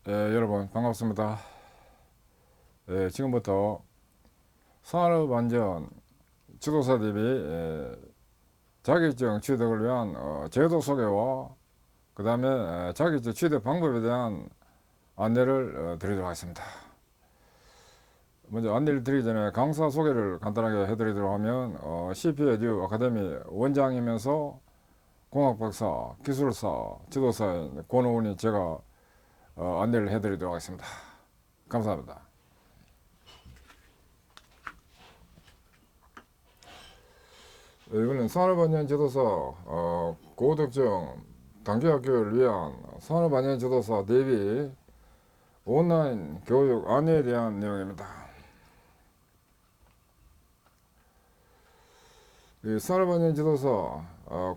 여러분 반갑습니다. 지금부터 산업안전 지도사 대비 자격증 취득을 위한 제도 소개와 그 다음에 자격증 취득 방법에 대한 안내를 드리도록 하겠습니다. 먼저 안내를 드리기 전에 강사 소개를 간단하게 해드리도록 하면 CPA 뉴 아카데미 원장이면서 공학박사, 기술사, 지도사인 권호훈이 제가 안내를 해드리도록 하겠습니다. 감사합니다. 이번엔 산업안전 지도사 고득점 단기학교를 위한 산업안전 지도사 대비 온라인 교육 안내에 대한 내용입니다. 이 산업안전 지도사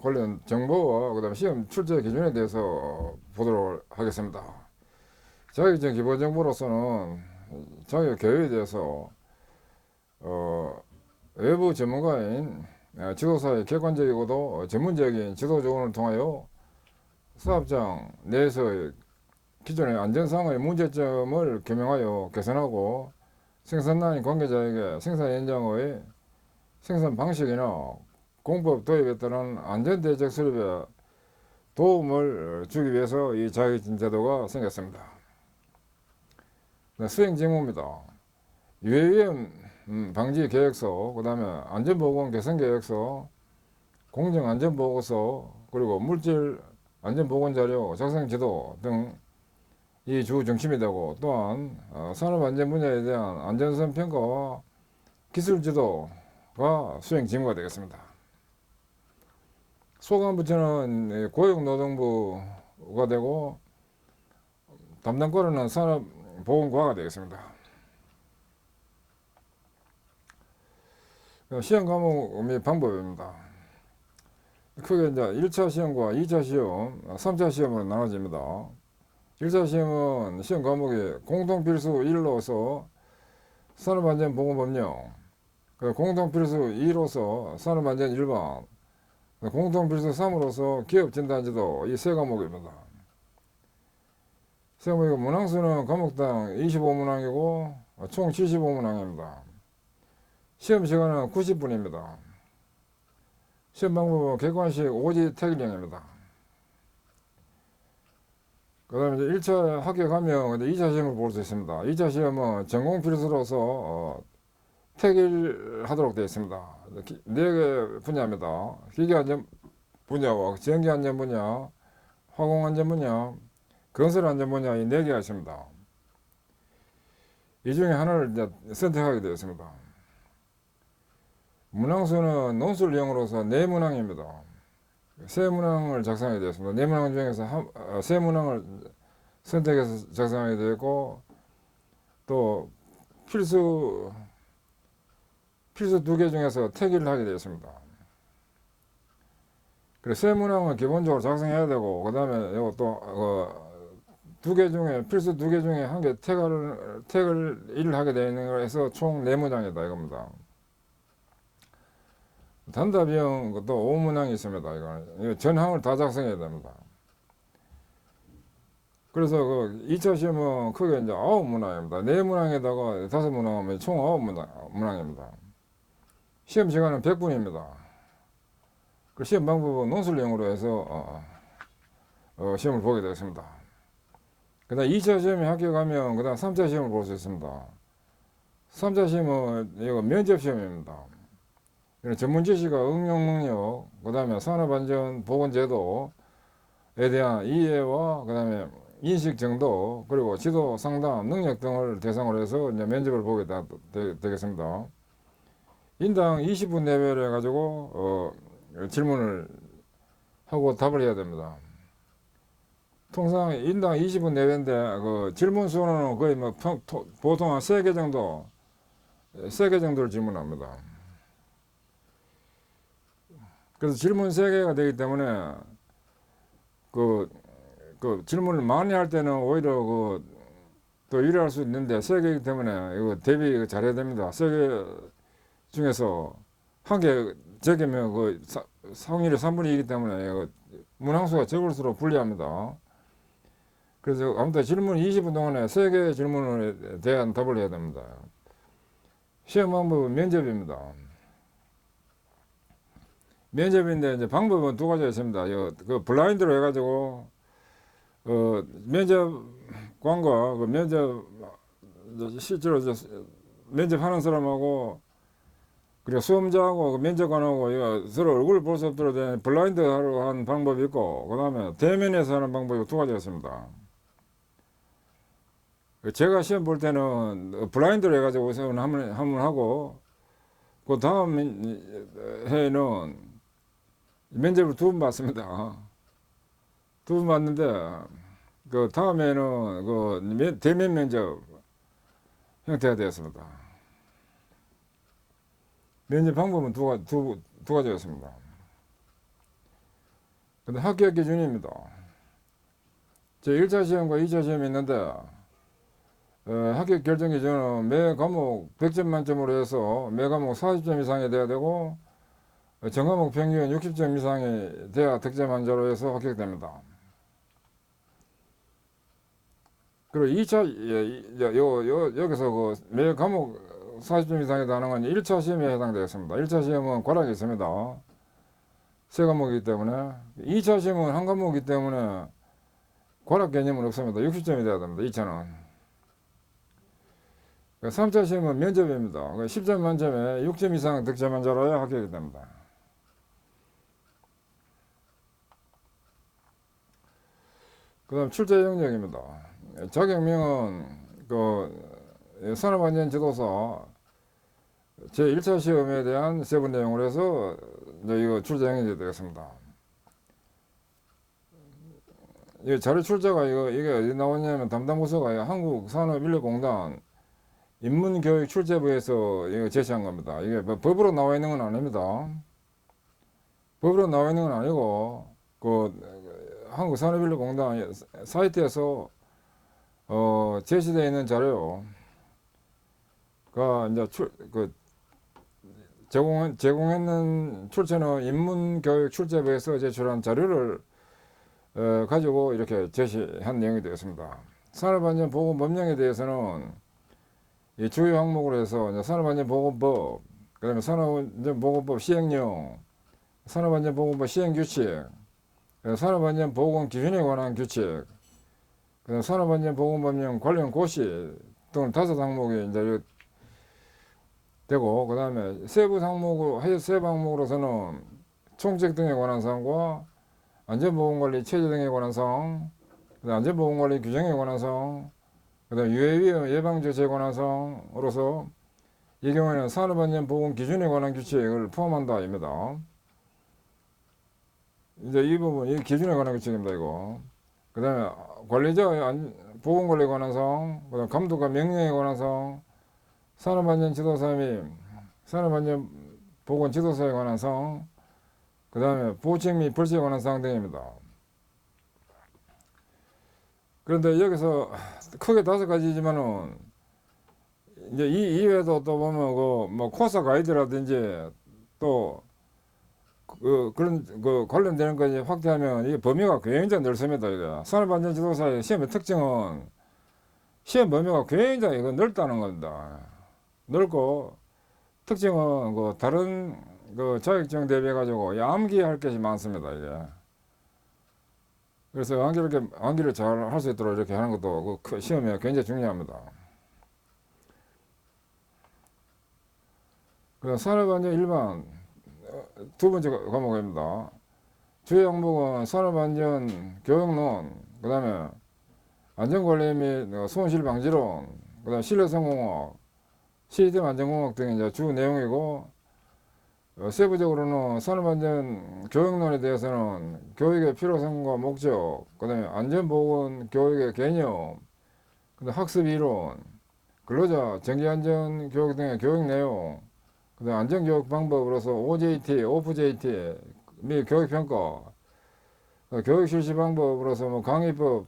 관련 정보와 그 다음에 시험 출제 기준에 대해서 보도록 하겠습니다. 자격증 기본 정보로서는 자격 교육에 대해서 외부 전문가인 지도사의 객관적이고도 전문적인 지도 조언을 통하여 사업장 내에서의 기존의 안전상의 문제점을 규명하여 개선하고 생산라인 관계자에게 생산 현장의 생산 방식이나 공법 도입에 따른 안전대책 수립에 도움을 주기 위해서 이 자격증 제도가 생겼습니다. 수행 직무입니다. 유해위험 방지 계획서, 그 다음에 안전보건 개선 계획서, 공정안전보고서, 그리고 물질 안전보건자료 작성 지도 등 이 주 중심이 되고, 또한 산업안전 분야에 대한 안전성 평가와 기술 지도가 수행 직무가 되겠습니다. 소관 부처는 고용노동부가 되고 담당권은 산업보건과가 되겠습니다. 시험 과목 및 방법입니다. 크게 이제 1차 시험과 2차 시험, 3차 시험으로 나눠집니다. 1차 시험은 시험 과목이 공통필수 1로서 산업안전보건법령, 공통필수 2로서 산업안전 일반, 공통필수 3으로서 기업진단지도 이 세 과목입니다. 시험의 문항수는 과목당 25문항이고 총 75문항입니다. 시험 시간은 90분입니다. 시험 방법은 객관식 오지 태기령입니다. 그 다음에 1차 합격하면 2차 시험을 볼 수 있습니다. 2차 시험은 전공 필수로서 태기하도록 되어 있습니다. 4개 분야입니다. 기계안전 분야와 전기안전 분야, 화공안전 분야, 건설안전 분야 이 4개가 있습니다. 이 중에 하나를 이제 선택하게 되어 있습니다. 문항수는 논술형으로서 4문항입니다. 3문항을 작성하게 되었습니다. 4문항 중에서 3문항을 선택해서 작성하게 되었고, 또 필수 2개 중에서 태기를 하게 되었습니다. 그래서 3문항은 기본적으로 작성해야 되고, 그 다음에 이거 또 2개 중에 필수 2개 중에 1개 태그를 일을 하게 되어 있는 거에서 총 4문항이다 이겁니다. 단답형 것도 5문항이 있습니다. 이거 전항을 다 작성해야 됩니다. 그래서 2차 시험은 크게 이제 9문항입니다. 4문항에다가 5문항 하면 총 9문항입니다. 시험 시간은 100분입니다. 그 시험 방법은 논술형으로 해서 시험을 보게 되겠습니다. 그 다음 2차 시험에 합격하면 그 다음 3차 시험을 볼 수 있습니다. 3차 시험은 이거 면접 시험입니다. 전문 지식과 응용 능력, 그 다음에 산업안전보건제도에 대한 이해와 그 다음에 인식 정도, 그리고 지도 상담 능력 등을 대상으로 해서 이제 면접을 보게 되겠습니다. 인당 20분 내외로 해가지고 질문을 하고 답을 해야 됩니다. 통상 인당 20분 내외인데 그 질문 수는 거의 뭐 보통 한 3개 정도를 질문합니다. 그래서 질문 3개가 되기 때문에 그 질문을 많이 할 때는 오히려 또 일할 수 있는데 3개이기 때문에 이거 대비 잘해야 됩니다. 3개 중에서 1개 적으면 상위율이 3분의 2이기 때문에 문항수가 적을수록 불리합니다. 그래서 아무튼 질문 20분 동안에 3개의 질문에 대한 답을 해야 됩니다. 시험 방법은 면접입니다. 면접인데 이제 방법은 2가지가 있습니다. 그 블라인드로 해가지고 면접관과 그 면접 실제로 면접하는 사람하고 그리고 수험자하고 그 면접관하고 이거 서로 얼굴을 볼 수 없도록 된 블라인드로 하는 방법이 있고, 그 다음에 대면에서 하는 방법이 2가지가 있습니다. 제가 시험 볼 때는 블라인드로 해가지고 우선 한번 하고, 그 다음 해에는 면접을 2번 받습니다. 2번 받는데, 그 다음에는 그 대면 면접 형태가 되었습니다. 면접 방법은 두 가지였습니다. 근데 합격 기준입니다. 제 1차 시험과 2차 시험이 있는데, 합격 결정 기준은 매 과목 100점 만점으로 해서 매 과목 40점 이상이 돼야 되고, 전 과목 평균 60점 이상이 돼야 득점 환자로 해서 합격됩니다. 그리고 2차, 여기서 매 과목 40점 이상이 되는 건 1차 시험에 해당되겠습니다. 1차 시험은 과락이 있습니다. 3과목이기 때문에. 2차 시험은 1과목이기 때문에 과락 개념은 없습니다. 60점이 돼야 됩니다. 2차는. 3차 시험은 면접입니다. 10점 만점에 6점 이상 득점한 자라야 합격이 됩니다. 그 다음 출제 영역입니다. 자격명은 산업안전 지도사 제1차 시험에 대한 세부 내용을 해서 이거 출제 영역이 되겠습니다. 이 자료 출제가 이게 어디 나오냐면 담당 부서가 한국산업인력공단 인문교육 출제부에서 이거 제시한 겁니다. 이게 법으로 나와 있는 건 아닙니다. 법으로 나와 있는 건 아니고 한국산업인력공단 사이트에서 제시되어 있는 자료가 이제 제공했는 출처는 인문교육 출제부에서 제출한 자료를 가지고 이렇게 제시한 내용이 되었습니다. 산업안전보건법령에 대해서는 이 주요 항목으로 해서 산업안전보건법, 그 다음에 산업안전보건법 시행령, 산업안전보건법 시행규칙, 산업안전보건기준에 관한 규칙, 그 다음 산업안전보건법령 관련 고시 등 5항목이 이제 되고, 그 다음에 세부 항목으로서는 총책 등에 관한 사항과 안전보건관리 체제 등에 관한 사항, 안전보건관리 규정에 관한 사항, 그 다음 유해위험 예방조치에 관한 사항으로서 이 경우에는 산업안전보건기준에 관한 규칙을 포함한다입니다. 이제 이 부분, 이 기준에 관한 규칙입니다, 이거. 그 다음에 관리자 보건관리에 관한 사항, 그 다음 감독과 명령에 관한 사항, 산업안전지도사 및 산업안전보건지도사에 관한 사항, 그 다음에 보칙 및 벌칙에 관한 사항 등입니다. 그런데 여기서 크게 5가지지만은 이제 이 이외에도 또 보면 코스 가이드라든지 또 그런 관련되는 거 확대하면 이게 범위가 굉장히 넓습니다. 이게 산업안전지도사의 시험의 특징은 시험 범위가 굉장히 넓다는 겁니다. 넓고 특징은 다른 자격증 대비해 가지고 암기할 것이 많습니다. 이게. 그래서 암기를 잘 할 수 있도록 이렇게 하는 것도 시험에 굉장히 중요합니다. 그다음 산업안전 일반 2번째 과목입니다. 주요 항목은 산업안전 교육론, 그 다음에 안전관리 및 손실 방지론, 그 다음 실내성공학, 시스템 안전공학 등이 이제 주 내용이고, 세부적으로는 산업안전 교육론에 대해서는 교육의 필요성과 목적, 그 다음에 안전보건 교육의 개념, 그 다음 학습 이론, 근로자 정기안전 교육 등의 교육 내용, 그 다음 안전교육 방법으로서 OJT, OFJT 및 교육평가, 교육 실시 방법으로서 강의법,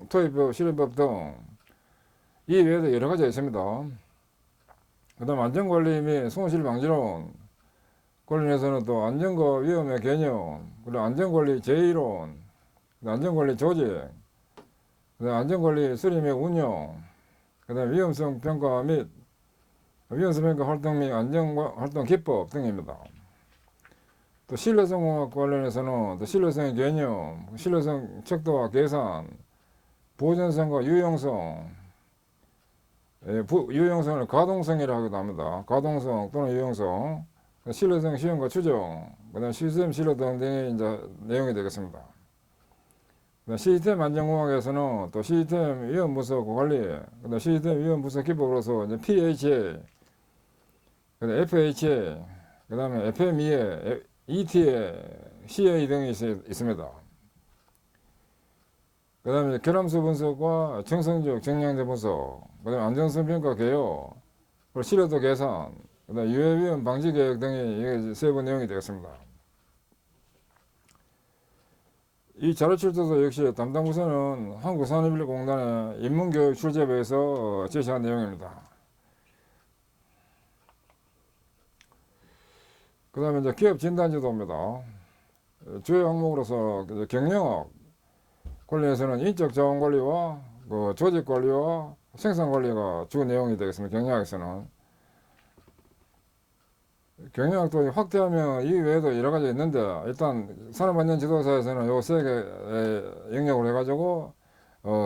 토익법, 실험법 등 이 외에도 여러 가지가 있습니다. 그 다음 안전관리 및 손실 방지론 관련해서는 또 안전과 위험의 개념, 그리고 안전관리 제1론, 안전관리 조직, 그다음 안전관리 수립 및 운영, 그다음 위험성 평가 및 위험성 평가 활동 및 안전 활동 기법 등입니다. 또 신뢰성 공학 관련해서는 또 신뢰성의 개념, 신뢰성 척도와 계산, 보존성과 유용성, 유용성을 가동성이라고 하기도 합니다. 가동성 또는 유용성, 신뢰성 시험과 추정, 그다음 시스템 신뢰성 등의 이제 내용이 되겠습니다. 시스템 안전공학에서는 또 시스템 위험 분석 관리, 그다음 시스템 위험 분석 기법으로서 이제 PHA, 그다음 FHA, 그다음에 FMEA, ETA, CA 등이 있습니다. 그 다음에 결함수 분석과 정성적 정량제 분석, 그 다음에 안전성 평가 개요, 그리고 신뢰도 계산, 그 다음에 유해 위험 방지 계획 등이 세부 내용이 되겠습니다. 이 자료 출처도 역시 담당 부서는 한국산업인력공단의 인문교육 출제부에서 제시한 내용입니다. 그 다음에 이제 기업 진단지도입니다. 주요 항목으로서 경영학 관련해서는 인적 자원 관리와 조직 관리와 생산 관리가 주 내용이 되겠습니다. 경영학에서는. 경영학도 확대하면 이 외에도 여러 가지 있는데, 일단 산업안전 지도사에서는 요 세 개 영역으로 해가지고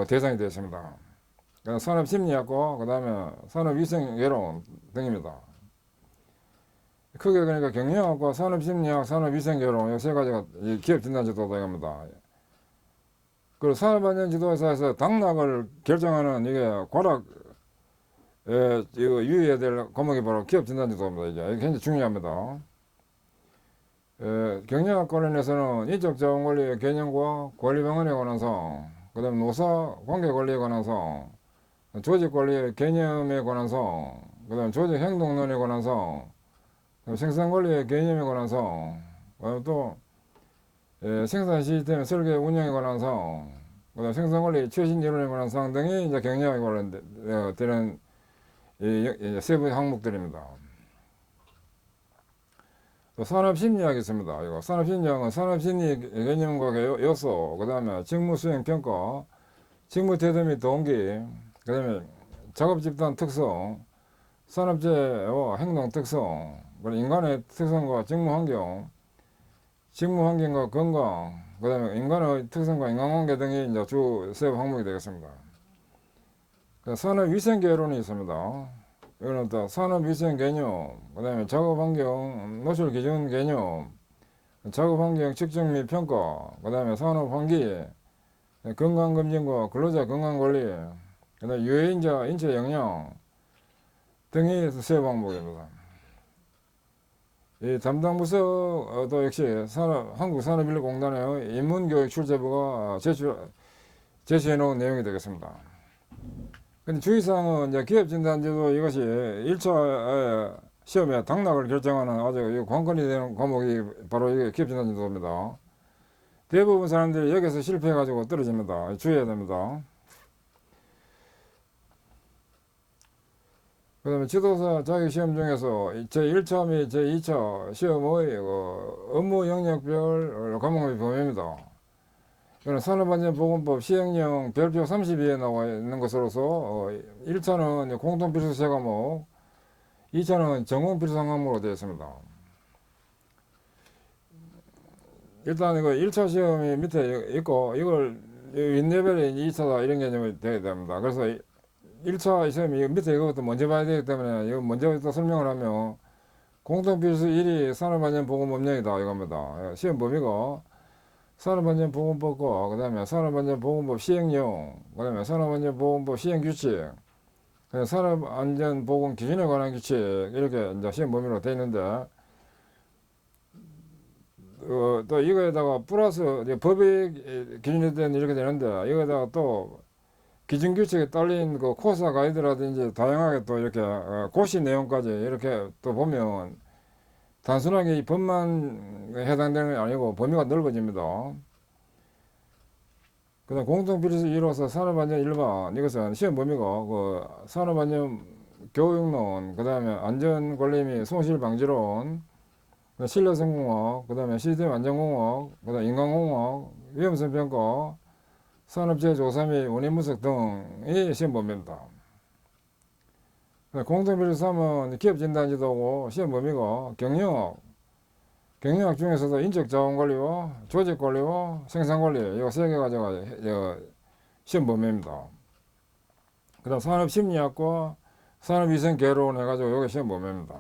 대상이 되어 있습니다. 산업심리학과 그 다음에 산업위생개론 등입니다. 크게 그러니까 경영학과 산업심리학, 산업위생개론 요 세 가지가 기업 진단지도다 이겁니다. 그리고 산업안전지도사에서 당락을 결정하는 이게 과락 이거 유의해야 될 과목이 바로 기업 진단지도입니다. 이게 굉장히 중요합니다. 경영학 관련해서는 인적 자원 관리의 개념과 관리 방안에 관한 사항, 그 다음 노사 관계 관리에 관한 사항, 조직 관리의 개념에 관한 사항, 그 다음 조직 행동론에 관한 사항, 생산 관리의 개념에 관한 사항, 또 생산 시스템 설계 운영에 관한 사항, 그다음 생산 관리 최신 이론에 관한 사항 등이 이제 경영학에 관련되는 세부 항목들입니다. 또 산업심리학이 있습니다. 이거 산업심리학은 산업심리 개념과 요소, 그다음에 직무 수행 평가, 직무 태도 및 동기, 그다음에 작업 집단 특성, 산업재해와 행동 특성, 그리고 인간의 특성과 직무 환경, 직무 환경과 건강, 그 다음에 인간의 특성과 인간관계 등이 이제 주 세부 항목이 되겠습니다. 산업위생개론이 있습니다. 이거는 또 산업위생 개념, 그 다음에 작업환경 노출 기준 개념, 작업환경 측정 및 평가, 그 다음에 산업환기, 건강검진과 근로자 건강관리, 그 다음에 유해인자 인체 영양 등이 세부 항목입니다. 이 담당 부서도 역시 한국산업인력공단의 인문교육 출제부가 제시해 놓은 내용이 되겠습니다. 근데 주의사항은 이제 기업진단지도 이것이 1차 시험에 당락을 결정하는 아주 관건이 되는 과목이 바로 이게 기업진단지도입니다. 대부분 사람들이 여기서 실패해가지고 떨어집니다. 주의해야 됩니다. 그 다음에 지도사 자격시험 중에서 제1차 및 제2차 시험의 업무 영역별 과목의 범위입니다. 이거는 산업안전보건법 시행령 별표 32에 나와 있는 것으로서 1차는 공통필수 세 과목, 2차는 전공필수 한 과목으로 되어 있습니다. 일단 이거 1차 시험이 밑에 있고 이걸 윗레벨이 2차다 이런 개념이 되어야 됩니다. 그래서 1차 시험이 밑에 이것도 먼저 봐야 되기 때문에 이거 먼저 또 설명을 하면 공통필수 1이 산업안전보건법령이다 이겁니다. 시험 범위가 산업안전보건법과 그 다음에 산업안전보건법 시행령, 그 다음에 산업안전보건법 시행규칙, 그 다음에 산업안전보건 기준에 관한 규칙 이렇게 이제 시험 범위로 되어 있는데 또 이거에다가 플러스 법의 기준이 되는 이렇게 되는데 이거에다가 또 기준규칙에 딸린 그 코사 가이드라든지 다양하게 또 이렇게 고시 내용까지 이렇게 또 보면 단순하게 이 법만 해당되는 게 아니고 범위가 넓어집니다. 그 다음 공통필수 1호서 산업안전 일반 이것은 시험 범위가 그 산업안전 교육론, 그 다음에 안전관리 및 손실방지론, 신뢰성공학, 그 다음에 시스템 안전공학, 그 다음에 인간공학, 위험성 평가, 산업재해조사 및 원인분석 등이 시험 범위입니다. 공동비율 3은 기업진단지도고 시험 범위가 경영학 중에서도 인적자원관리와 조직관리와 생산관리 이거 세 개가 시험 범위입니다. 그 다음 산업심리학과 산업위생개론 해가지고 이게 시험 범위입니다.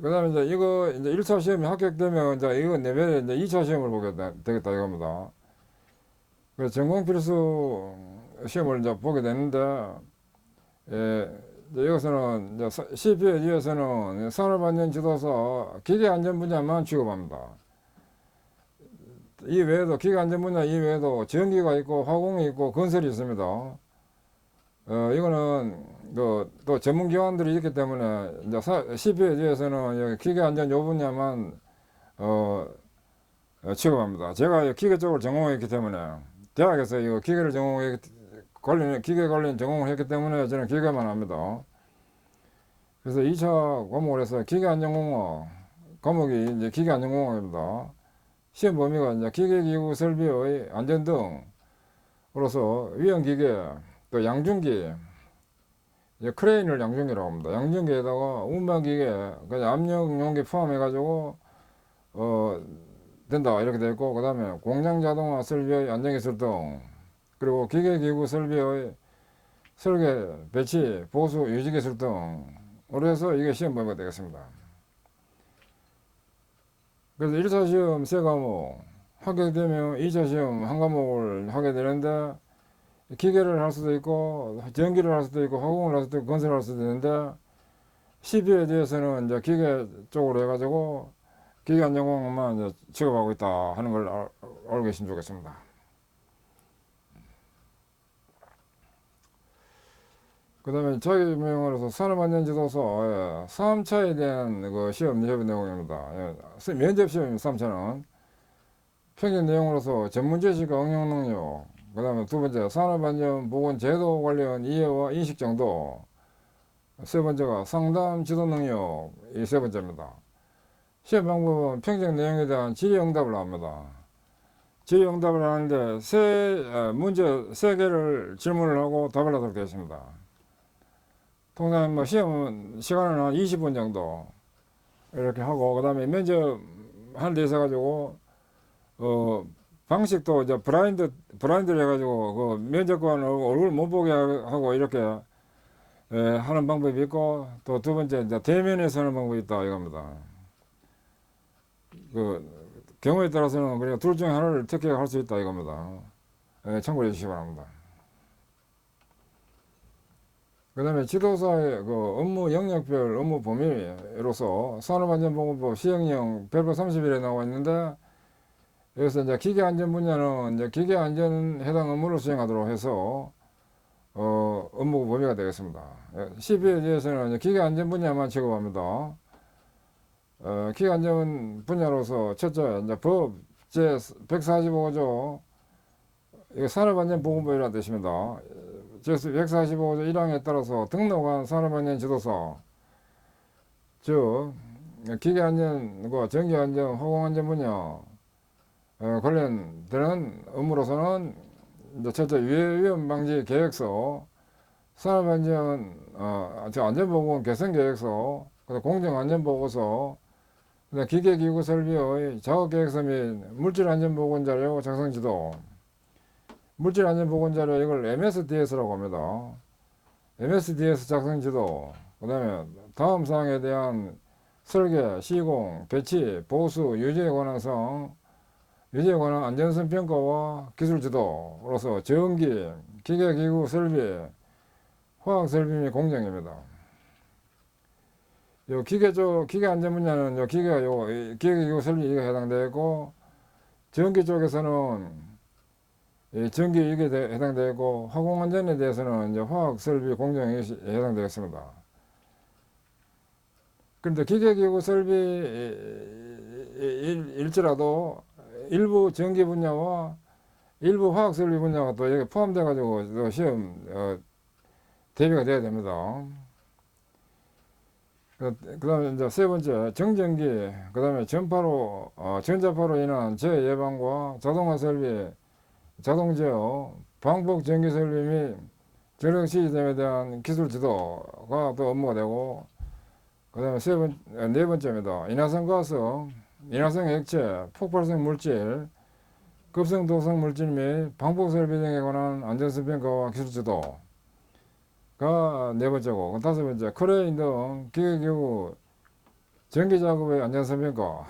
그 다음에 이거 1차 시험이 합격되면 이거 내년에 2차 시험을 보게 되겠다 이겁니다. 그래서 전공필수 시험을 보게 되는데, 여기서는 CP에 의해서는 산업안전지도사 기계안전 분야만 취급합니다. 이 외에도 기계안전 분야 이외에도 전기가 있고 화공이 있고 건설이 있습니다. 이거는 또 전문기관들이 있기 때문에 CP에 의해서는 기계안전 요 분야만 취급합니다. 제가 기계 쪽을 전공했기 때문에 대학에서 이거 기계를 기계 관련 전공을 했기 때문에 저는 기계만 합니다. 그래서 2차 과목을 해서 기계안전공학 과목이 이제 기계안전공학입니다. 시험 범위가 이제 기계기구 설비의 안전 등으로서 위험기계, 또 양중기, 크레인을 양중기라고 합니다. 양중기에다가 운반기계, 압력용기 포함해가지고 된다 이렇게 되어 있고, 그 다음에 공장자동화 설비의 안전기술 등, 그리고 기계기구 설비의 설계, 배치, 보수, 유지기술 등으로 해서 이게 시험 범위가 되겠습니다. 그래서 1차 시험 3과목 합격되면 2차 시험 1과목을 하게 되는데, 기계를 할 수도 있고 전기를 할 수도 있고 화공을 할 수도 있고 건설을 할 수도 있는데, CP에 대해서는 이제 기계 쪽으로 해가지고 기계안전공학만 이제 취급하고 있다 하는 걸 알고 계시면 좋겠습니다. 그 다음에 자기명으로서 산업안전지도서 3차에 대한 그 시험 내용입니다. 면접 시험입니다. 3차는 평균 내용으로서 전문지식과 응용능력, 그 다음에 두 번째 산업안전보건제도 관련 이해와 인식 정도, 세 번째가 상담 지도 능력, 이 세 번째입니다. 시험 방법은 평정 내용에 대한 질의응답을 합니다. 질의응답을 하는데 문제 3개를 질문을 하고 답을 하도록 되어 있습니다. 통상 시험 시간은 한 20분 정도 이렇게 하고, 그 다음에 면접 하는 데 있어가지고 방식도 이제 브라인드를 해가지고 그 면접관 얼굴 못 보게 하고 이렇게 하는 방법이 있고, 또 두 번째 이제 대면에서 하는 방법이 있다 이겁니다. 그 경우에 따라서는 그냥 둘 중에 하나를 택할 수 있다 이겁니다. 참고해 주시기 바랍니다. 그 다음에 지도사의 그 업무 영역별 업무 범위로서 산업안전보건법 시행령 별표 30일에 나와 있는데, 여기서 이제 기계안전 분야는 이제 기계안전 해당 업무를 수행하도록 해서 업무 범위가 되겠습니다. CP에 대해서는 이제 기계안전 분야만 취급합니다. 기계안전 분야로서 첫째 이제 법 제 145조 이거 산업안전보건법이라는 뜻입니다. 제 145조 1항에 따라서 등록한 산업안전지도사, 즉 기계안전과 전기안전, 화공안전 분야 관련되는 업무로서는 이제 첫째 위험 방지 계획서, 산업안전 안전보건 개선 계획서, 공정안전보고서, 기계기구 설비의 작업계획서 및 물질안전보건자료 작성지도, 물질안전보건자료 이걸 MSDS라고 합니다. MSDS 작성지도, 그 다음에 다음 사항에 대한 설계, 시공, 배치, 보수, 유지에 관한 사항, 유지에 관한 안전성 평가와 기술 지도로서 전기, 기계기구 설비, 화학설비 및 공정입니다. 요 기계 안전 분야는 기계기구 설비가 해당되고, 전기 쪽에서는 전기 이게 해당되고, 화공안전에 대해서는 이제 화학설비 공정이 해당되겠습니다. 그런데 기계기구 설비 일지라도 일부 전기 분야와 일부 화학설비 분야가 또 여기 포함돼 가지고 시험 대비가 돼야 됩니다. 그 다음에 이제 세 번째 정전기, 그 다음에 전자파로 인한 재해 예방과 자동화 설비, 자동제어, 방폭 전기 설비 및 전력 시스템에 대한 기술 지도가 또 업무가 되고, 그 다음에 네 번째입니다. 인화성 가스, 인화성 액체, 폭발성 물질, 급성 도성 물질 및 방폭 설비 등에 관한 안전성 평가와 기술 지도가 네 번째고, 다섯 번째, 크레인 등 기계기구 전기 작업의 안전성 평가가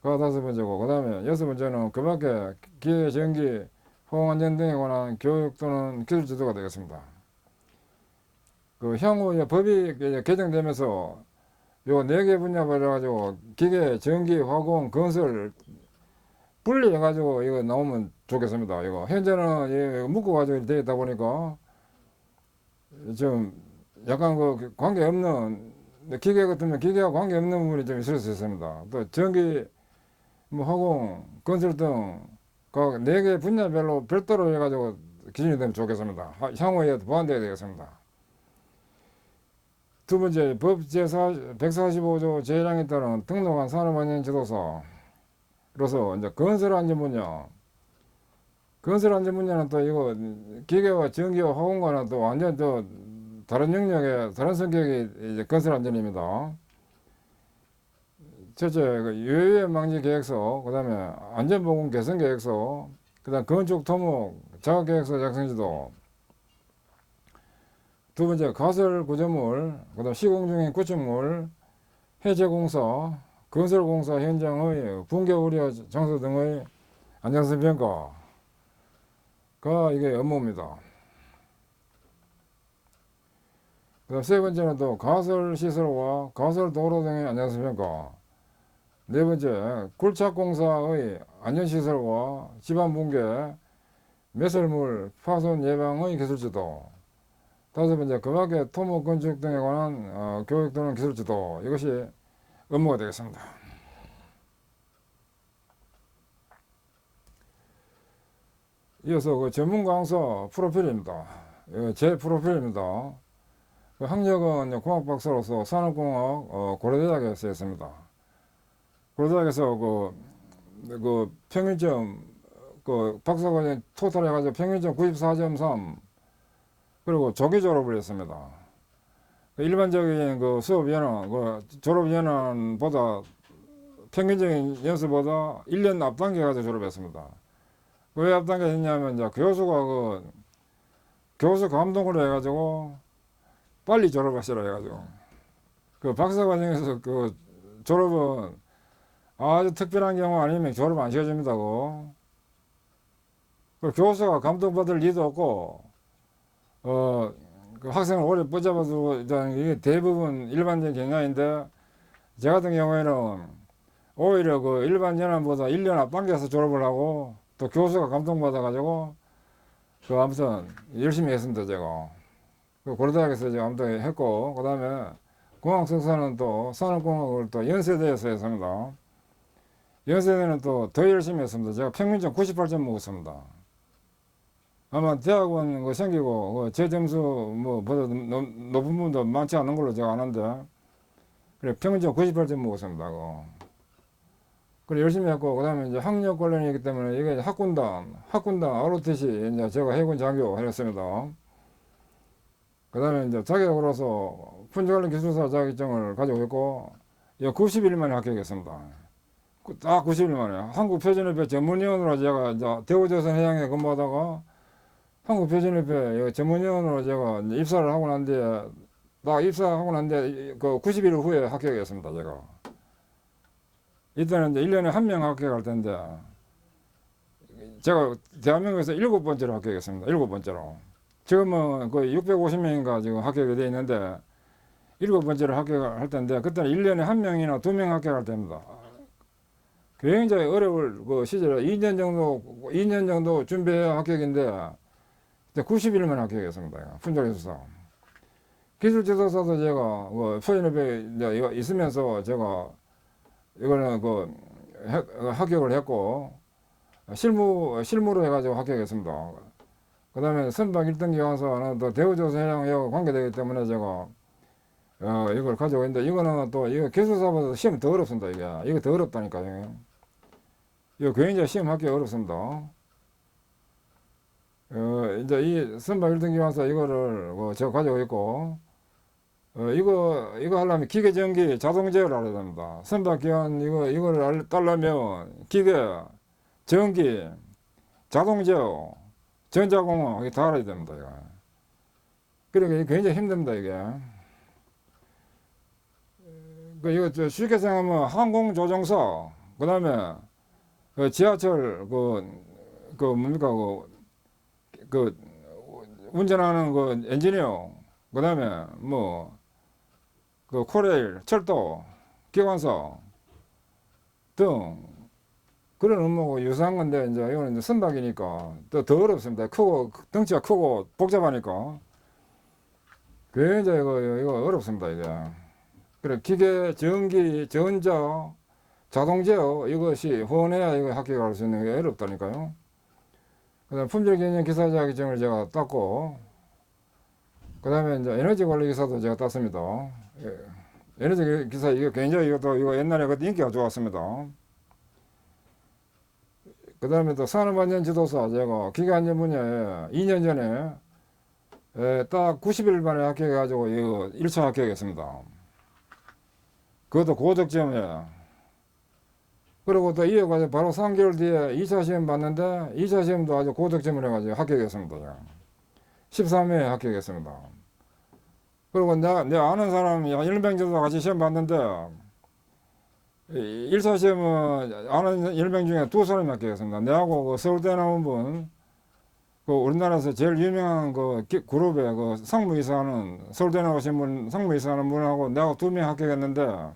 다섯 번째고, 그 다음에 여섯 번째는 그 밖에 기계 전기 호응 안전 등에 관한 교육 또는 기술 지도가 되겠습니다. 그 향후 법이 개정되면서 요 네 개 분야로 해가지고 기계, 전기, 화공, 건설 분리해가지고 이거 나오면 좋겠습니다. 이거 현재는 묶어가지고 되어 있다 보니까 좀 약간 그 관계 없는 기계 같으면 기계와 관계 없는 부분이 좀 있을 수 있습니다. 또 전기, 뭐 화공, 건설 등 각 네 개 분야별로 별도로 해가지고 기준이 되면 좋겠습니다. 향후에 보완되어야 되겠습니다. 두 번째, 법 제145조 제1항에 따른 등록한 산업안전 지도서로서 이제 건설안전 분야, 건설안전 분야는 또 이거 기계와 전기와 화공과는 또 완전 또 다른 영역의 다른 성격의 이제 건설안전입니다. 첫째, 그 유해위험 방지 계획서, 그 다음에 안전보건 개선 계획서, 그 다음 건축 토목 작업 계획서 작성 지도. 두 번째, 가설 구조물, 그 다음 시공 중인 구축물, 해체공사, 건설공사 현장의 붕괴 우려 장소 등의 안전성 평가가 이게 업무입니다. 그 다음 세 번째는 또 가설 시설과 가설 도로 등의 안전성 평가. 네 번째, 굴착공사의 안전시설과 집안 붕괴, 매설물 파손 예방의 기술 지도. 다섯 번째, 그 밖에 토목 건축 등에 관한 교육 또는 기술 지도. 이것이 업무가 되겠습니다. 이어서 그 전문 강사 프로필입니다. 제 프로필입니다. 그 학력은 공학 박사로서 산업공학 고려대학에서 했습니다. 고려대학에서 그 평균점 박사과정 토탈 해가지고 평균점 94.3 그리고 조기 졸업을 했습니다. 일반적인 그 수업 연한, 졸업 연한보다 평균적인 연수보다 1년 앞당겨 가지고 졸업했습니다. 왜 앞당겨 했냐면 이제 교수가 교수 감독을 해가지고 빨리 졸업하시라 해가지고 그 박사과정에서 그 졸업은 아주 특별한 경우 아니면 졸업 안 시켜줍니다고. 그 교수가 감독받을 리도 없고 그 학생을 오래 붙잡아두고 이게 대부분 일반적인 경향인데 제 같은 경우에는 오히려 그 일반 연한보다 1년 앞당겨서 졸업을 하고 또 교수가 감독받아가지고 그 아무튼 열심히 했습니다. 제가 그 고려대학에서 제가 아무튼 했고 그 다음에 공학 석사는 또 산업공학을 또 연세대에서 했습니다. 연세대는 또 더 열심히 했습니다. 제가 평균점 98점 먹었습니다. 아마 대학원 생기고 제 점수 보다 높은 분도 많지 않은 걸로 제가 아는데 그래 평균점 98점 먹었습니다. 그래 열심히 했고 그 다음에 이제 학력 관련이기 때문에 이게 학군단 ROTC 이제 제가 해군 장교 했습니다. 그 다음에 이제 자격으로서 fungi관련 기술사 자격증을 가지고 있고 90일 만에 합격했습니다. 딱 90일 만에 한국표준협회 전문위원으로 제가 이제 대우조선 해양에 근무하다가 한국표준협회 전문위원으로 제가 입사를 하고 난 뒤에 딱 입사하고 난 뒤에 그 90일 후에 합격했습니다. 제가 이때는 이제 1년에 한 명 합격할 텐데 제가 대한민국에서 7번째로 합격했습니다. 7번째로 지금은 거의 650명인가 지금 합격이 되어 있는데 7번째로 합격할 텐데 그때는 1년에 한 명이나 2명 합격할 때입니다. 굉장히 어려울 그 시절에 2년 정도 준비해야 합격인데 90일만 합격했습니다. fungi관련 기술지도사도 제가 표준협회에 있으면서 제가 이거는 합격을 했고 실무로 해가지고 합격했습니다. 그 다음에 선박 1등 기관사는 또 대우조선해양하고 관계되기 때문에 제가 이걸 가지고 있는데 이거는 또 이거 기술사보다 시험 더 어렵습니다. 이거 더 어렵다니까요. 이거 굉장히 시험 합격이 어렵습니다. 이제 이 선박 1등 기관사 이거를 제가 가지고 있고, 이거 하려면 기계 전기 자동 제어를 알아야 됩니다. 선박 기관 이거를 따려면 기계, 전기, 자동 제어, 전자공학, 이게 다 알아야 됩니다, 이거. 그러니까 이게 굉장히 힘듭니다, 이게. 이거 쉽게 생각하면 항공조종사, 그 다음에 지하철, 뭡니까, 그, 운전하는 엔지니어, 그 다음에 코레일, 철도, 기관사 등 그런 업무하고 유사한 건데, 이제 이거는 이제 선박이니까 더 어렵습니다. 덩치가 크고 복잡하니까. 굉장히 이거 어렵습니다, 이게. 그래, 기계, 전기, 전자, 자동 제어, 이것이 혼해야 이거 합격할 수 있는 게 어렵다니까요. 그 다음에 품질 경영 기사 자격증을 제가 땄고, 그 다음에 이제 에너지 관리 기사도 제가 땄습니다. 예. 에너지 기사, 이거 굉장히 이거 옛날에 그때 인기가 좋았습니다. 그 다음에 또 산업안전 지도사, 제가 기계안전 분야에 2년 전에 딱 90일 만에 합격해가지고 이거 1차 합격했습니다. 그것도 고득점이에요. 그리고 또 이어가지고 바로 3개월 뒤에 2차 시험 봤는데 2차 시험도 아주 고득점을 해가지고 합격했습니다. 13회에 합격했습니다. 그리고 내 아는 사람이 10명 정도 같이 시험 봤는데 1차 시험은 아는 10명 중에 2사람이 합격했습니다. 내하고 서울대 나온 분, 우리나라에서 제일 유명한 그룹에 상무이사 하는, 서울대 나오신 분, 상무이사 하는 분하고 내하고 2명 합격했는데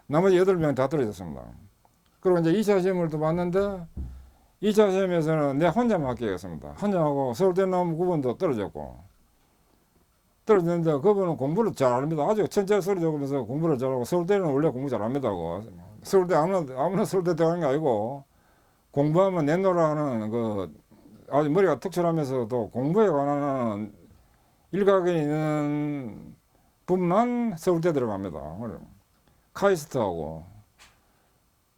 나머지 8명 다 떨어졌습니다. 그리고 이제 2차 시험을 또 봤는데 2차 시험에서는 내 혼자만 합격했습니다. 혼자하고 서울대 나온 그분도 떨어졌는데 그분은 공부를 잘합니다. 아주 천재 소리 적으면서 공부를 잘하고, 서울대는 원래 공부 잘합니다. 서울대 아무나 서울대 들어가는 게 아니고 공부하면 내노라 하는 아주 머리가 특출하면서도 공부에 관한 일각에 있는 분만 서울대 들어갑니다. 카이스트하고.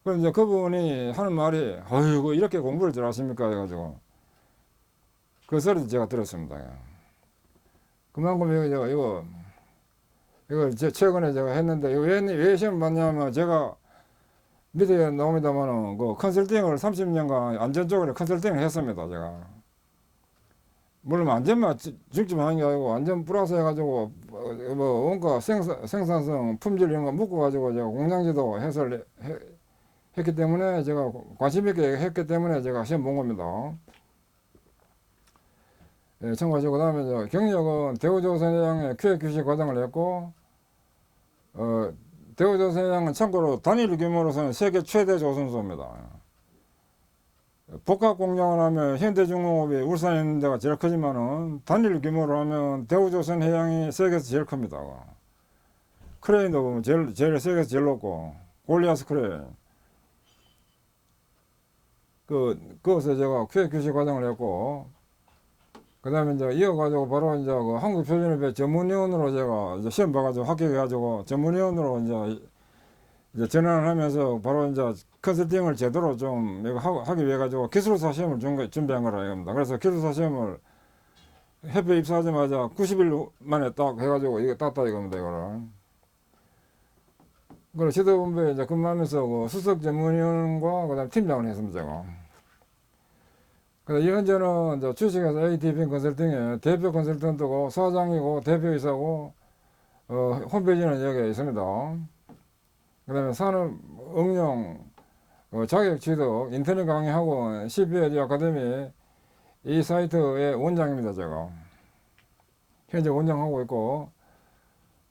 그럼 이제 그분이 하는 말이, 어이구, 이렇게 공부를 잘하십니까? 해가지고. 그 소리도 제가 들었습니다. 그만큼 이거 최근에 제가 했는데, 이거 왜 시험 봤냐면, 제가 밑에 나옵니다만은, 컨설팅을 30년간 안전 쪽으로 컨설팅을 했습니다, 제가. 물론 안전만 중점 하는 게 아니고, 안전 플러스 해가지고, 온갖 생산성, 품질 이런 거 묶어가지고, 제가 공장지도 했기 때문에, 제가 관심 있게 했기 때문에 제가 시험 본 겁니다. 예, 참고하시고, 그 다음에 경력은 대우조선해양의 QA/QC 과정을 했고, 대우조선해양은 참고로 단일 규모로서는 세계 최대 조선소입니다. 복합 공장을 하면 현대중공업이 울산에 있는 데가 제일 크지만은 단일 규모로 하면 대우조선해양이 세계에서 제일 큽니다. 크레인도 보면 제일 세계에서 제일 높고, 골리아스 크레인. 그것에 제가 QA/QC 과정을 했고, 그 다음에 이제 이어가지고 바로 이제 한국표준협회 전문위원으로 제가 이제 시험 봐가지고 합격해가지고 전문위원으로 이제 전환을 하면서 바로 이제 컨설팅을 제대로 좀 하기 위해 가지고 기술사 시험을 준비한 거라 이겁니다. 그래서 기술사 시험을 협회 입사하자마자 90일 만에 딱 해가지고 이거 땄다 이겁니다, 이거를. 그리고 지도본부에 이제 근무하면서 수석 전문위원과 그 다음 팀장을 했습니다, 제가. 그래서 현재는 이제 주식회사 ATP 컨설팅의 대표 컨설턴트고 사장이고 대표이사고, 홈페이지는 여기 있습니다. 그 다음에 산업응용 자격취득 인터넷 강의학원 CPLG 아카데미 이 사이트의 원장입니다, 제가. 현재 원장하고 있고,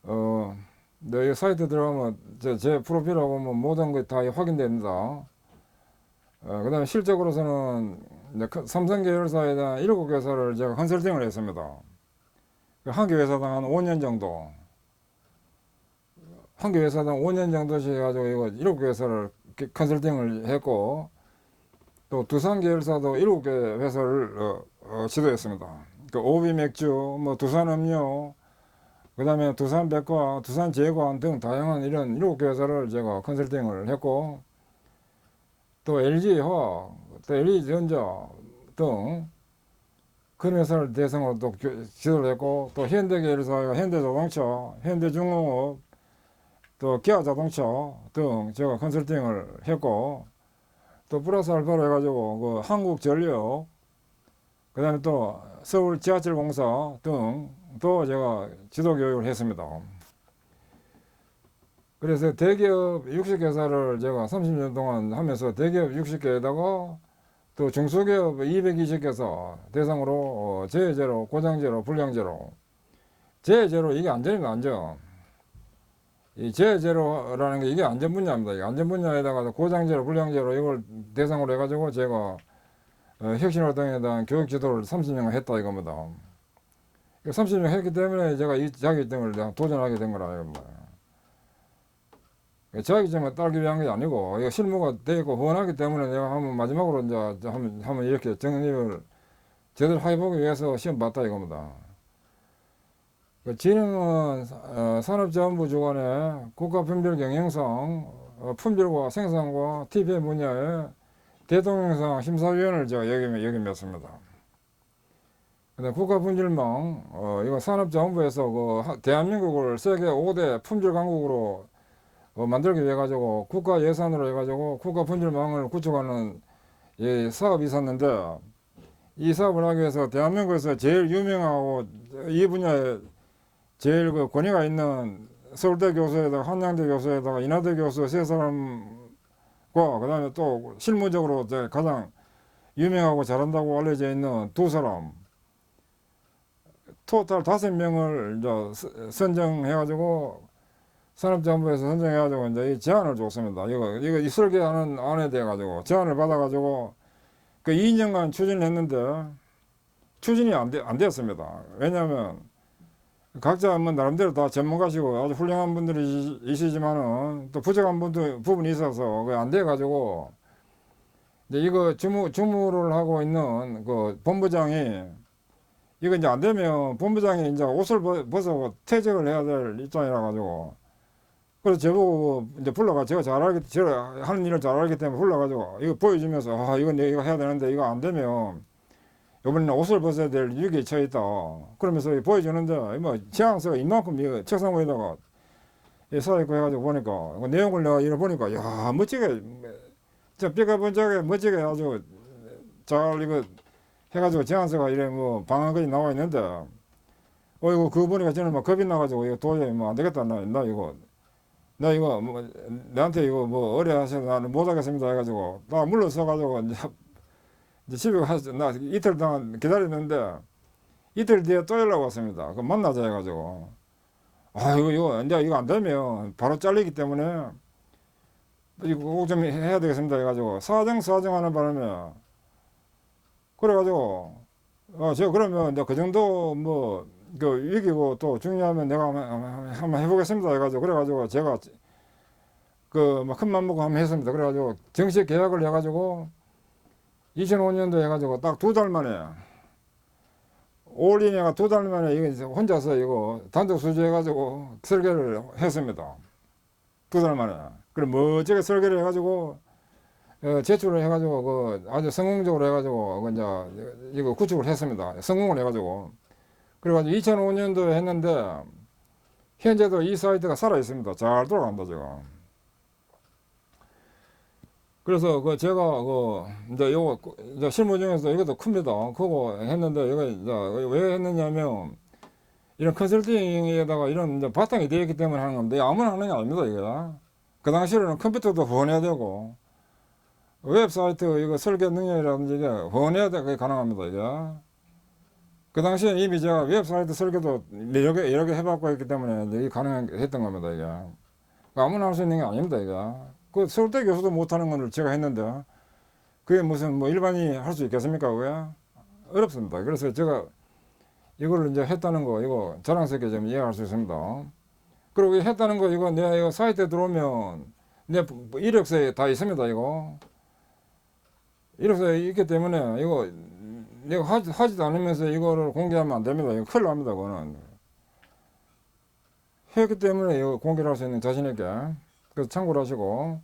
이 사이트 들어가면 제 프로필하고 모든 것 다 확인됩니다. 그 다음에 실적으로서는 삼성 계열사에 대한 7개사를 제가 컨설팅을 했습니다. 한 개 회사당 한 5년 정도. 한 개 회사당 5년 정도씩 해가지고 이거 7개 회사를 컨설팅을 했고, 또 두산 계열사도 7개 회사를 지도했습니다. 오비 맥주, 두산 음료, 그 다음에 두산 백화, 두산 제관 등 다양한 이런 7개 회사를 제가 컨설팅을 했고, 또 LG 화학, 또 LG 전자 등 그런 회사를 대상으로 또 지도를 했고, 또 현대계열사와 현대자동차, 현대중공업, 또 기아자동차 등 제가 컨설팅을 했고, 또 플러스 알파로 해가지고 그 한국전력, 그다음에 또 서울 지하철공사 등도 제가 지도 교육을 했습니다. 그래서 대기업 60개사를 제가 30년 동안 하면서 대기업 60개에다가 또 중소기업 220개사 대상으로 재해제로, 고장제로, 불량제로, 재해제로 이게 안전입니다. 안전. 이 재해제로라는 게 이게 안전 분야입니다. 이 안전 분야에다가 고장제로, 불량제로 이걸 대상으로 해가지고 제가 혁신활동에 대한 교육 지도를 30년간 했다 이겁니다. 30년 했기 때문에 제가 이 자격증을 도전하게 된 거라 이겁니다. 자격증을 따기 위한 게 아니고 이거 실무가 되고 훤하기 때문에 내가 한번 마지막으로 이제 한번 이렇게 정립을 제대로 해보기 위해서 시험 봤다 이겁니다. 진흥은 산업자원부 주관의 국가품질 경영상 품질과 생산과 TPM 분야의 대동영상 심사위원을 제가 역임했습니다. 그다음 국가품질망 이거 산업자원부에서 그 대한민국을 세계 5대 품질 강국으로 만들기 위해 가지고 국가 예산으로 해가지고 국가 품질망을 구축하는 이 사업이 있었는데, 이 사업을 하기 위해서 대한민국에서 제일 유명하고 이 분야에 제일 그 권위가 있는 서울대 교수에다가 한양대 교수에다가 인하대 교수 세 사람과 그다음에 또 실무적으로 가장 유명하고 잘한다고 알려져 있는 두 사람, 토탈 5명을 이제 선정해가지고 산업자원부에서 선정해가지고 이제 이 제안을 줬습니다. 이거 설계하는 안에 대해가지고 제안을 받아가지고 그 2년간 추진을 했는데 추진이 안 됐습니다. 왜냐하면 각자 뭐 나름대로 다 전문가시고 아주 훌륭한 분들이시지만은 또 부족한 부분이 있어서 그게 안 돼가지고 이제 이거 주무를 하고 있는 그 본부장이 이거 이제 안 되면 본부장이 이제 옷을 벗어 퇴직을 해야 될 입장이라 가지고, 그래서 저보고 이제 제가 하는 일을 잘 알기 때문에 불러가지고 이거 보여주면서 이거 내가 이거 해야 되는데 이거 안 되면 이번에는 옷을 벗어야 될 위기에 처해 있다. 그러면서 보여주는데 뭐 제안서가 이만큼 이거 책상 위에다가 쌓여있고 해가지고 보니까 그 내용을 내가 이래 보니까 야 멋지게 저 삐까번쩍하게 멋지게 아주 잘 이거 해가지고 제안서가 이래 뭐 방안까지 나와 있는데 이거 그거 보니까 저는 막 겁이 나가지고 이거 도저히 뭐 안 되겠다 나 이거 뭐 나한테 이거 뭐 의뢰하셔서 나는 못하겠습니다 해가지고 나 물러서가지고 이제 집에 가서 나 이틀 동안 기다렸는데 이틀 뒤에 또 연락 왔습니다. 그 만나자 해가지고 이거 이제 이거 안 되면 바로 잘리기 때문에 이거 꼭 좀 해야 되겠습니다 해가지고 사정하는 바람에 그래가지고 제가 그러면 이제 그 정도 뭐 그 위기고 또 중요하면 내가 한번 해보겠습니다 해가지고 그래가지고 제가 그 큰 맘 먹고 한번 했습니다. 그래가지고 정식 계약을 해가지고 2005년도 해가지고 딱 2달 만에 올인해가 2달 만에 이거 혼자서 이거 단독 수주해가지고 설계를 했습니다. 2달 만에. 그래 멋지게 설계를 해가지고 제출을 해가지고 그 아주 성공적으로 해가지고 그 이제 이거 구축을 했습니다. 성공을 해가지고. 그래가지고 2005년도에 했는데 현재도 이 사이트가 살아 있습니다. 잘 돌아간다 지금. 그래서 그 제가 이제 요거 이제 실무 중에서 이것도 큽니다. 크고 했는데 이거 이제 왜 했느냐면 이런 컨설팅에다가 이런 이제 바탕이 되어 있기 때문에 하는 건데 아무나 하는 게 아닙니다 이게. 그 당시에는 컴퓨터도 후원해야 되고 웹사이트 이거 설계 능력이라든지 이게 후원해야 그게 가능합니다 이게. 그 당시에 이미 제가 웹사이트 설계도 여러 개 해봤고 했기 때문에 이게 가능했던 겁니다 이게. 아무나 할 수 있는 게 아닙니다 이게. 그 서울대 교수도 못하는 걸 제가 했는데 그게 무슨 뭐 일반인이 할 수 있겠습니까 그게? 어렵습니다. 그래서 제가 이거를 이제 했다는 거 이거 자랑스럽게 좀 이해할 수 있습니다. 그리고 했다는 거 이거 내가 이거 사이트에 들어오면 내 이력서에 다 있습니다 이거. 이력서에 있기 때문에 이거 내가 하지도 않으면서 이거를 공개하면 안 됩니다. 이거 큰일 납니다 그거는. 했기 때문에 이거 공개를 할 수 있는 자신 있게. 그래서 참고를 하시고,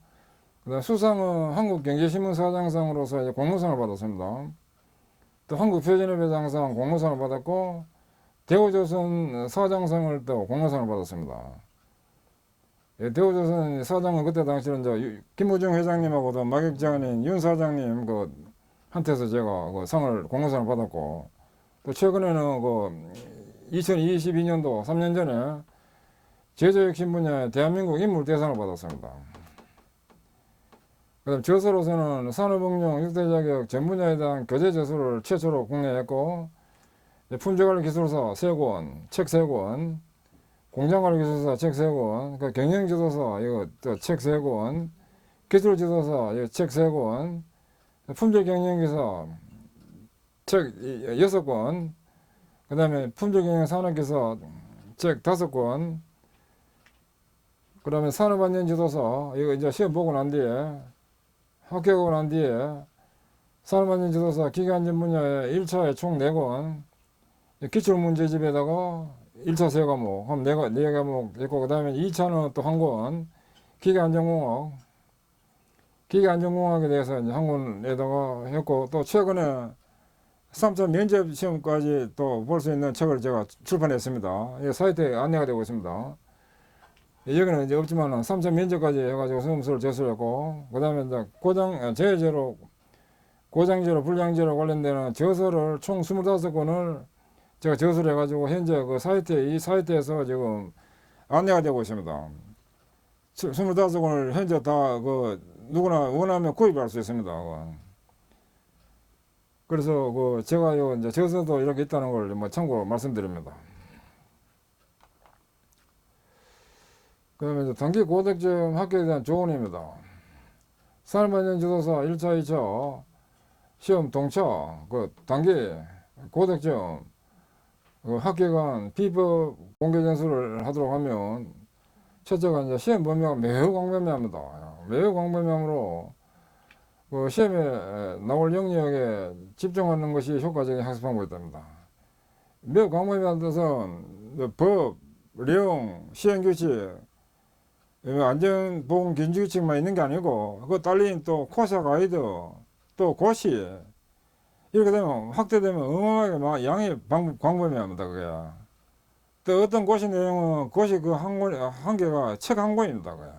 그다음 수상은 한국경제신문 사장상으로서 공로상을 받았습니다. 또 한국표준협회에서 항상 공로상을 받았고, 대우조선 사장상을 또 공로상을 받았습니다. 예, 대우조선 사장은 그때 당시는 김우중 회장님하고도 마객장인 윤 사장님 그 한테서 제가 그 상을 공로상을 받았고, 또 최근에는 그 2022년도 3년 전에 제조혁신 분야의 대한민국 인물대상을 받았습니다. 그다음 저서로서는 산업응용 6대 자격 전 분야에 대한 교재 저서를 최초로 국내에 했고, 품질관리 기술사 3권, 책 3권, 공장관리 기술사 책 3권, 그 경영지도사 이거 또 책 3권, 기술지도사 이거 책 3권, 품질경영기사 책 6권, 그 다음에 품질경영 산업기사 책 5권, 그 다음에 산업안전지도사 이거 이제 시험 보고 난 뒤에 합격하고 난 뒤에 산업안전지도사 기계안전 분야에 1차에 총 4권, 기출문제집에다가 1차 3과목, 그럼 4과목 있고, 그 다음에 2차는 또 1권, 기계안전공학, 기계안전공학에 대해서 이제 1권에다가 했고, 또 최근에 3차 면접 시험까지 또 볼 수 있는 책을 제가 출판했습니다. 이 사이트에 안내가 되고 있습니다. 여기는 이제 없지만 3차 면접까지 해가지고 수험서를 제출했고, 그 다음에 이제 제재로, 고장제로, 불량제로 관련되는 저서를 총 25권을 제가 저서를 해가지고 현재 그 이 사이트에서 지금 안내가 되고 있습니다. 25권을 현재 다 그 누구나 원하면 구입할 수 있습니다. 그래서 그 제가 요 이제 저서도 이렇게 있다는 걸 뭐 참고로 말씀드립니다. 그다음에 이제 단기 고득점 합격에 대한 조언입니다. 산업안전지도사 1차, 2차 시험 동차 그 단기 고득점 그 합격한 비법 공개 전수를 하도록 하면 첫째가 이제 시험 범위가 매우 광범위합니다. 매우 광범위하므로 그 시험에 나올 영역에 집중하는 것이 효과적인 학습 방법이랍니다. 매우 광범위한 뜻은 법, 령, 시행규칙, 안전보건 긴규칙만 있는 게 아니고 그 딸린 또 코사 가이드, 또 고시 이렇게 되면 확대되면 어마어마하게 막 양이 광범위합니다. 그게 또 어떤 고시 내용은 고시 그 한 개가 책 한 권입니다. 그게.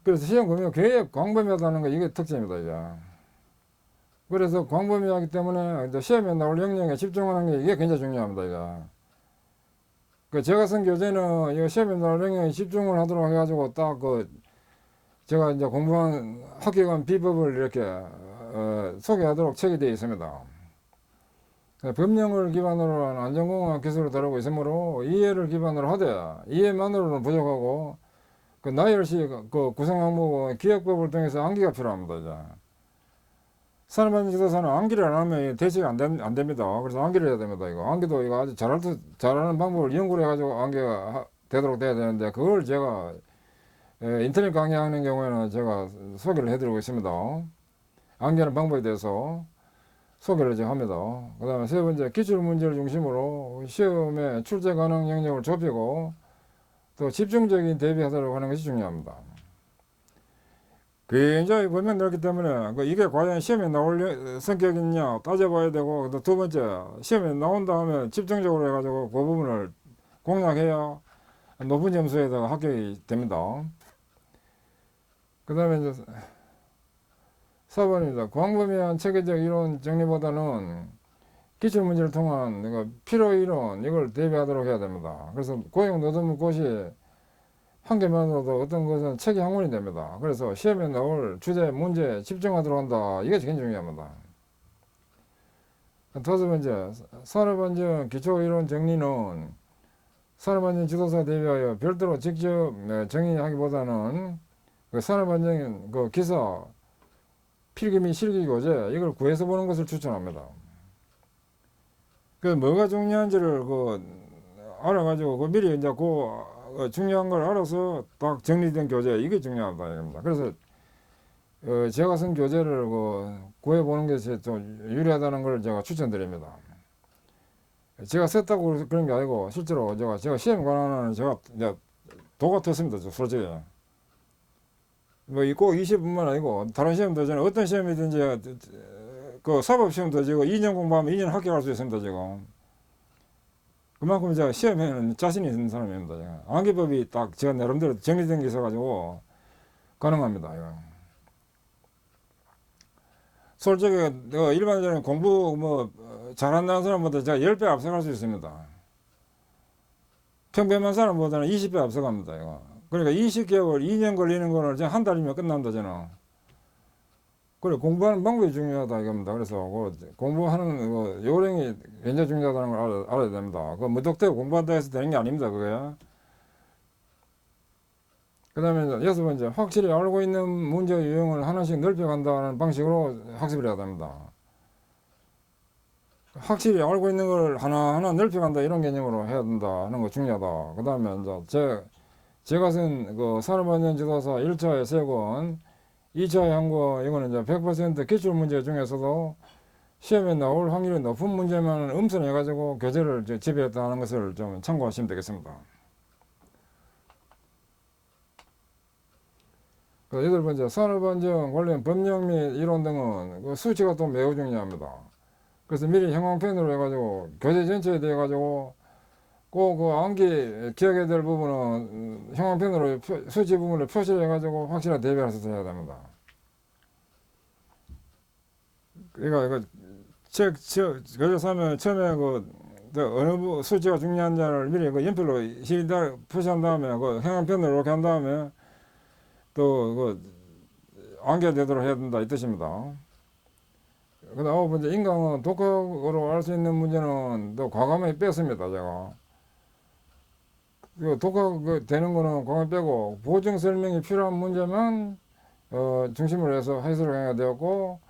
그래서 시험 범위가 굉장히 광범위하다는 게 이게 특징입니다. 이게. 그래서 광범위하기 때문에 이제 시험에 나올 영역에 집중하는 게 이게 굉장히 중요합니다. 이게. 그 제가 쓴 교재는 이 시험에 나올 영역에 집중을 하도록 해가지고 딱 그 제가 이제 공부한 합격한 비법을 이렇게 소개하도록 책이 되어 있습니다. 법령을 기반으로 한 안전공학 기술을 다루고 있으므로 이해를 기반으로 하되 이해만으로는 부족하고 그 나열시 그 구성 항목 기획법을 통해서 암기가 필요합니다. 이제. 산업안전지도사는 암기를 안 하면 대책이 안 됩니다. 그래서 암기를 해야 됩니다. 이거 암기도 이거 아주 잘하는 방법을 연구를 해가지고 암기가 되도록 돼야 되는데 그걸 제가 인터넷 강의하는 경우에는 제가 소개를 해드리고 있습니다. 암기하는 방법에 대해서 소개를 제가 합니다. 그 다음에 세 번째 기출문제를 중심으로 시험에 출제 가능 영역을 좁히고 또 집중적인 대비하도록 하는 것이 중요합니다. 굉장히 범위가 넓기 때문에 이게 과연 시험에 나올 성격이냐 따져봐야 되고 또 두 번째 시험에 나온다 하면 집중적으로 해가지고 그 부분을 공략해야 높은 점수에다가 합격이 됩니다. 그 다음에 이제 4번입니다. 광범위한 체계적 이론 정리보다는 기출문제를 통한 필요 이론 이걸 대비하도록 해야 됩니다. 그래서 고용 노동부 고시 한 개만으로도 어떤 것은 책이 한 권이 됩니다. 그래서 시험에 나올 주제, 문제에 집중하도록 한다. 이게 굉장히 중요합니다. 다섯 번째, 산업안전 기초이론 정리는 산업안전 지도사 대비하여 별도로 직접 정의하기보다는 그 산업안전 그 기사, 필기 및 실기 교재 이걸 구해서 보는 것을 추천합니다. 그 뭐가 중요한지를 알아가지고 미리 이제 중요한 걸 알아서 딱 정리된 교재 이게 중요하다. 그래서 제가 쓴 교재를 구해보는 것이 좀 유리하다는 걸 제가 추천드립니다. 제가 썼다고 그런 게 아니고 실제로 제가 시험 관한은 제가 이제 도가 텄습니다. 솔직히. 꼭 20분만 아니고 다른 시험도 저는 어떤 시험이든지 그 사법시험도 지금 2년 공부하면 2년 합격할 수 있습니다, 지금. 그만큼 제가 시험에는 자신이 있는 사람입니다. 제가. 암기법이 딱 제가 나름대로 정리된 게 있어가지고 가능합니다, 이거. 솔직히 일반적인 공부 잘한다는 사람보다 제가 10배 앞서갈 수 있습니다. 평범한 사람보다는 20배 앞서갑니다, 이거. 그러니까 20개월, 2년 걸리는 거를 그냥 한 달이면 끝난다, 저는. 그래, 공부하는 방법이 중요하다, 이겁니다. 그래서 공부하는 요령이 굉장히 중요하다는 걸 알아야 됩니다. 그 무턱대고 공부한다 해서 되는 게 아닙니다, 그게. 그 다음에 여섯 번째, 확실히 알고 있는 문제 유형을 하나씩 넓혀간다는 방식으로 학습을 해야 됩니다. 확실히 알고 있는 걸 하나하나 넓혀간다 이런 개념으로 해야 된다 하는 거 중요하다. 그 다음에 이제 제가 쓴 그 산업안전 지도사 1차의 3권, 2차의 한거 이거는 이제 100% 기출 문제 중에서도 시험에 나올 확률이 높은 문제만 음선해가지고 교재를 지배했다는 것을 좀 참고하시면 되겠습니다. 그 여덟 번째, 산업안전 관련 법령 및 이론 등은 그 수치가 또 매우 중요합니다. 그래서 미리 형광펜으로 해가지고 교재 전체에 대해 가지고 꼭 그 암기 기억해야 될 부분은 형광펜으로 수치 부분을 표시를 해가지고 확실하게 대비해서 해야 됩니다. 그러니까 이거 교재 사면 처음에 어느 수치가 중요한지를 미리 그 연필로 실다 표시한 다음에 그 형광펜으로 이렇게 한 다음에 또 암기가 되도록 해야 된다 이 뜻입니다. 그 다음 9번째, 인강은 독학으로 알 수 있는 문제는 또 과감하게 뺐습니다, 제가. 독학 되는 거는 과감히 빼고, 보정 설명이 필요한 문제만, 중심으로 해서 해설을 해야 되었고,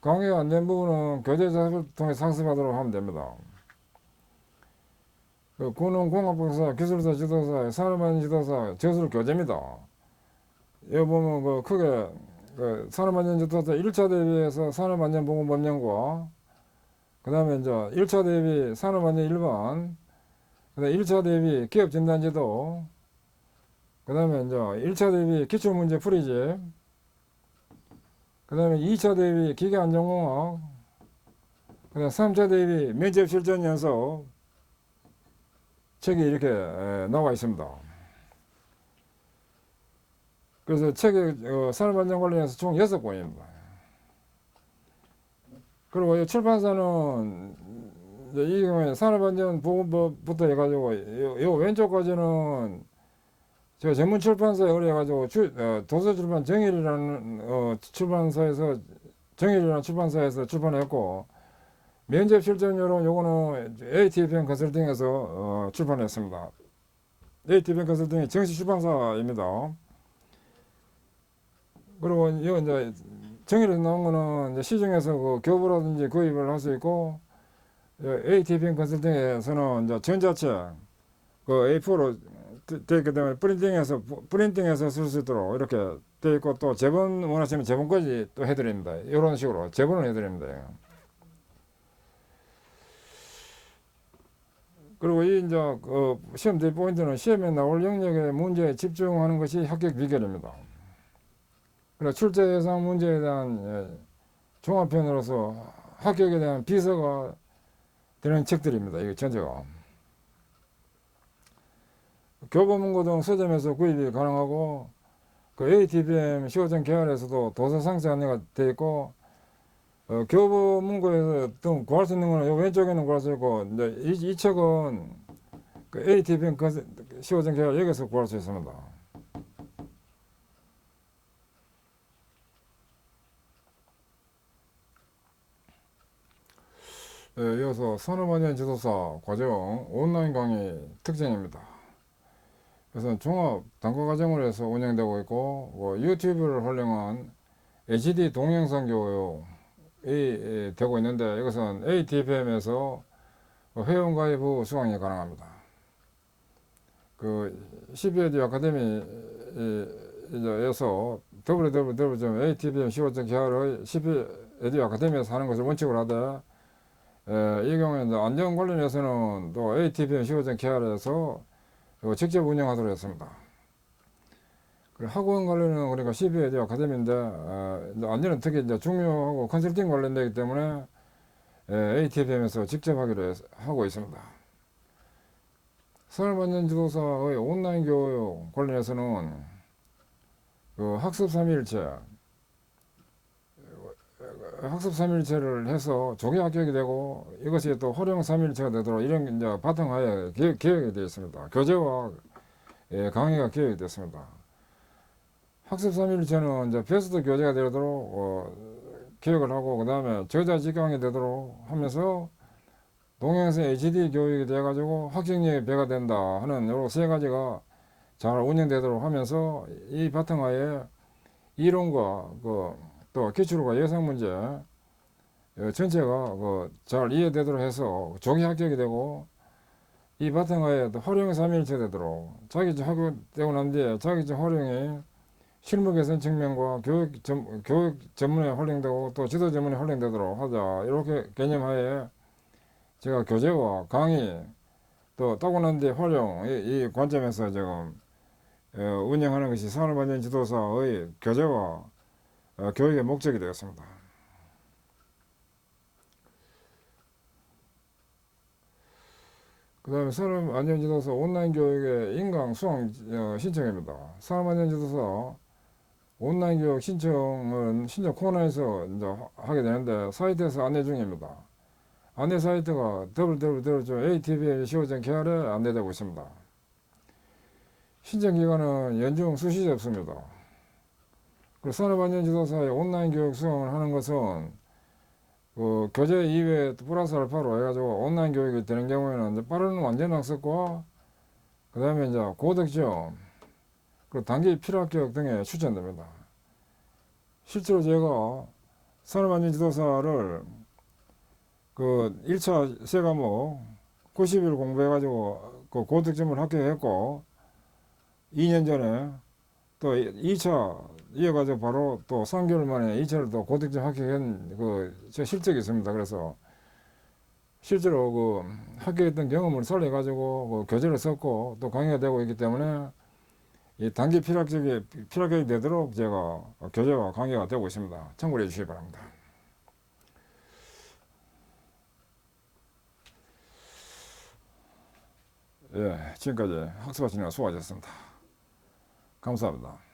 강의가 안 된 부분은 교재 자료를 통해 상습하도록 하면 됩니다. 군흥공학박사, 기술사, 지도사, 산업안전 지도사, 저술 교재입니다. 여기 보면 크게, 산업안전 지도사 1차 대비해서 산업안전보건법령과 그 다음에 이제 1차 대비 산업안전 일반, 그 다음에 1차 대비 기업진단지도, 그 다음에 이제 1차 대비 기출문제 풀이집, 그 다음에 2차 대비 기계안전공학, 그 다음에 3차 대비 면접실전연속 책이 이렇게 나와 있습니다. 그래서 책이 산업안전 관련해서 총 6권입니다. 그리고 이 출판사는 이 경우에 산업안전보건법부터 해가지고 요 왼쪽까지는 제가 전문 출판사에 의뢰해가지고 도서출판 정일이라는 출판사에서 출판했고 면접 실전료로 요거는 ATFM 컨설팅에서 출판했습니다. ATFM 컨설팅이 정식 출판사입니다. 그리고 이거 이제 정일에서 나온 거는 이제 시중에서 교부라든지 구입을 할 수 있고, ATPM 컨설팅에서는 이제 전자책, A4로 되어 있기 때문에 프린팅해서 쓸 수 있도록 이렇게 되어 있고, 또 제본 원하시면 제본까지 또 해드립니다. 이런 식으로 제본을 해드립니다. 그리고 이제 시험 대비 포인트는 시험에 나올 영역의 문제에 집중하는 것이 합격 비결입니다. 그래, 출제 예상 문제에 대한 종합편으로서 합격에 대한 비서가 되는 책들입니다. 이게 전체가. 교보문고 등 서점에서 구입이 가능하고, ATPM 15점 계열에서도 도서 상세 안내가 되어 있고, 교보문고에서 등 구할 수 있는 거는 요 왼쪽에는 구할 수 있고, 이제 이 책은 ATPM 15점 계열 여기서 구할 수 있습니다. 이어서 산업안전 지도사 과정 온라인 강의 특징입니다. 그래서 종합 단과 과정으로 해서 운영되고 있고, 유튜브를 활용한 HD 동영상 교육이 되고 있는데, 이것은 ATPM에서 회원 가입 후 수강이 가능합니다. CBAD 아카데미에서 www.atpm15.kr의 CBAD 아카데미에서 하는 것을 원칙으로 하되, 이 경우에 안전 관련해서는 또 ATPM 15.kr에서 직접 운영하도록 했습니다. 그 학원 관련은 그러니까 CBA 아카데미인데 이제 안전은 특히 이제 중요하고 컨설팅 관련되기 때문에 ATFM에서 직접 하고 있습니다. 산업안전 지도사의 온라인 교육 관련해서는 그 학습 3일체를 해서 조기 합격이 되고 이것이 또 활용 3일체가 되도록 이런 이제 바탕하에 계획이 되어 있습니다. 교재와 강의가 계획이 됐습니다. 학습 3일체는 이제 베스트 교재가 되도록 계획을 하고 그 다음에 저자 직강이 되도록 하면서 동영상 HD 교육이 돼가지고 학생력이 배가 된다 하는 요런 세 가지가 잘 운영되도록 하면서 이 바탕하에 이론과 또 기출과 예상 문제 전체가 잘 이해되도록 해서 조기 합격이 되고 이 바탕하에 활용 3일체 되도록 자기적 합격되고 난 뒤에 자기적 활용이 실무 개선 측면과 교육 전문에 활용되고 또 지도 전문에 활용되도록 하자 이렇게 개념하에 제가 교재와 강의 또 따고 난 뒤에 활용 이 관점에서 지금 운영하는 것이 산업안전 지도사의 교재와 교육의 목적이 되었습니다. 그 다음에 산업안전지도사 온라인 교육의 인강 수강 신청입니다. 산업안전지도사 온라인 교육 신청은 신청 코너에서 이제 하게 되는데 사이트에서 안내 중입니다. 안내 사이트가 www.atbm.co.kr에 안내되고 있습니다. 신청 기간은 연중 수시제 없습니다. 산업안전지도사의 온라인 교육 수강을 하는 것은 교재 이외에 플러스 알파로 해가지고 온라인 교육이 되는 경우에는 이제 빠른 완전 학습과 그 다음에 이제 고득점 그리고 단기 필요합격 등에 추천됩니다. 실제로 제가 산업안전지도사를 1차 세 과목 90일 공부해가지고 고득점을 합격했고 2년 전에 또 2차 이어가지고 바로 또 3개월 만에 2차를 또 고득점 합격한 제 실적이 있습니다. 그래서 실제로 합격했던 경험을 살려가지고 교재를 썼고 또 강의가 되고 있기 때문에 이 단기 필합격이 되도록 제가 교재와 강의가 되고 있습니다. 참고해 주시기 바랍니다. 예, 지금까지 학습하시느라 수고하셨습니다. 감사합니다.